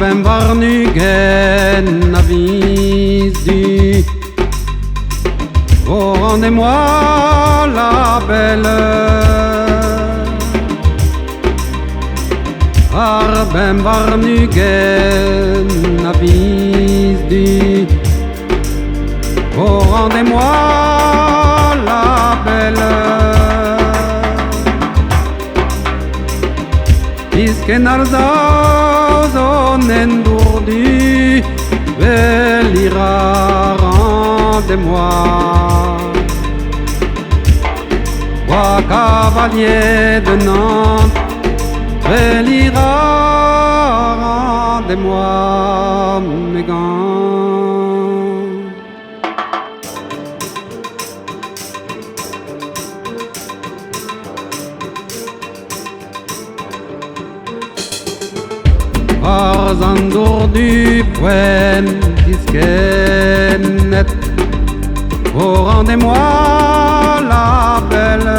Ben var nu gen avisi. Oh, rendez-moi la belle. Ben var nu gen avisi. Oh, rendez-moi la belle. Isken endurdi, Velira, rendez-moi. Roi cavalier de Nantes, Velira, rendez-moi mes gants. Arzandour du poing disquenet. Oh, rendez-moi la belle.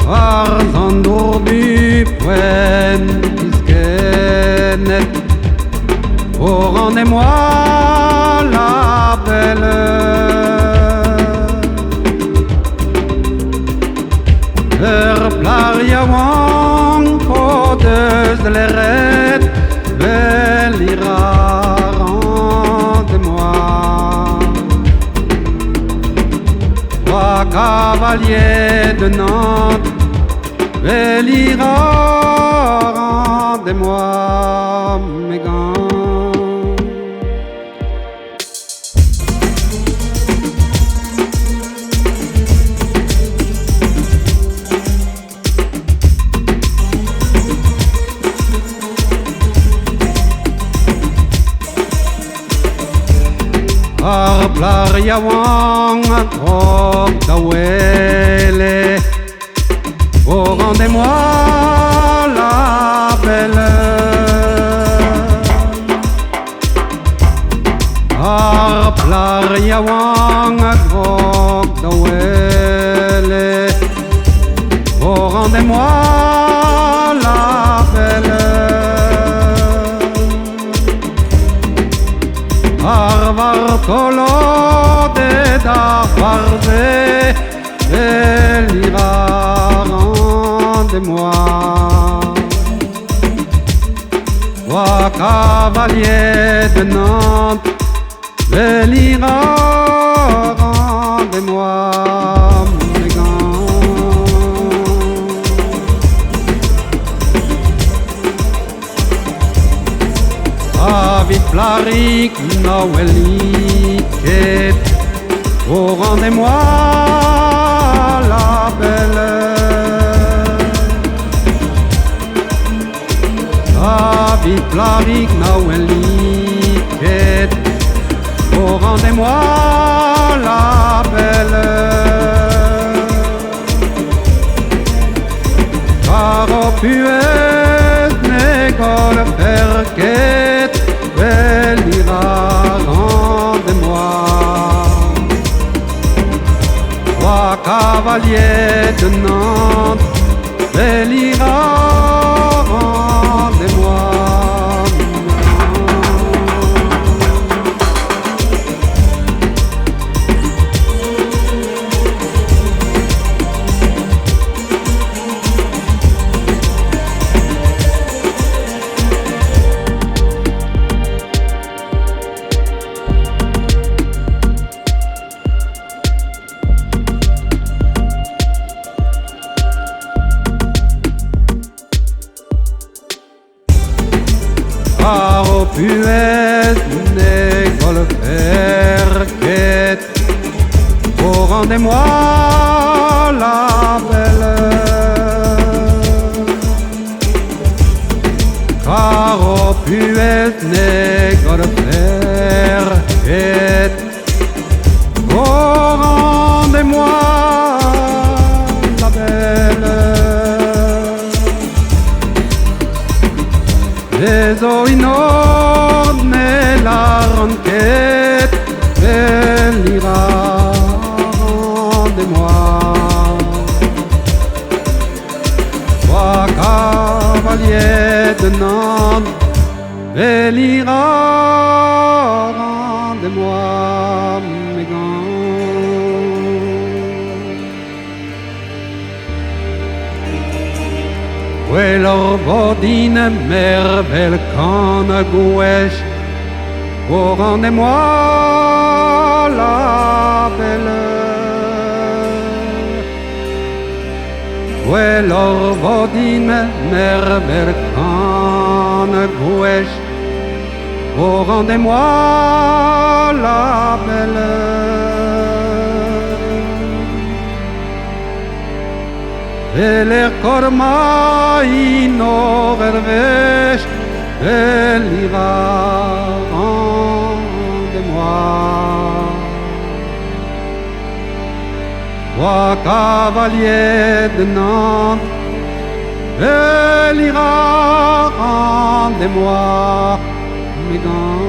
Arzandour du poing disquenet. Oh, rendez-moi la belle. Plariawang, podeuse de l'érette, Velira, rendez-moi. Roi cavalier de Nantes, Velira, rendez-moi mes gants. Plariawang, Tawele. Oh, rendez-moi la belle. Plariawang, Tawele. Oh, rendez-moi la belle. Arvartolo de Darvarze, Velira, rendez-moi. Roi cavalier de Nantes, Velira, rendez-moi mes gants. Vite Plaric, Noëlique. Oh, rendez-moi la belle. Vite Plaric, Noëlique. Oh, rendez-moi la belle. Caro puez, négol, perquet. Velira, rendez-moi. Roi cavalier de Nantes, Velira, rendez-moi. Puez, négol, perquet. Oh, rendez-moi la belle. Car au puez nègre de fer et oh, rendez-moi la belle. Les oinos ne la renquête, elle ira, rendez-moi. Toi, cavalier de Nantes, elle ira, rendez-moi mes gants. Ouais, leur bodine, merveille, canne, gouèche, oh, rendez-moi la belle. Ouais, leur bodine, merveille, canne, gouèche, oh, rendez-moi la belle. Et l'air corma vervèche, elle ira, rendez-moi. Toi, cavalier de Nantes, elle ira, rendez-moi mes gants.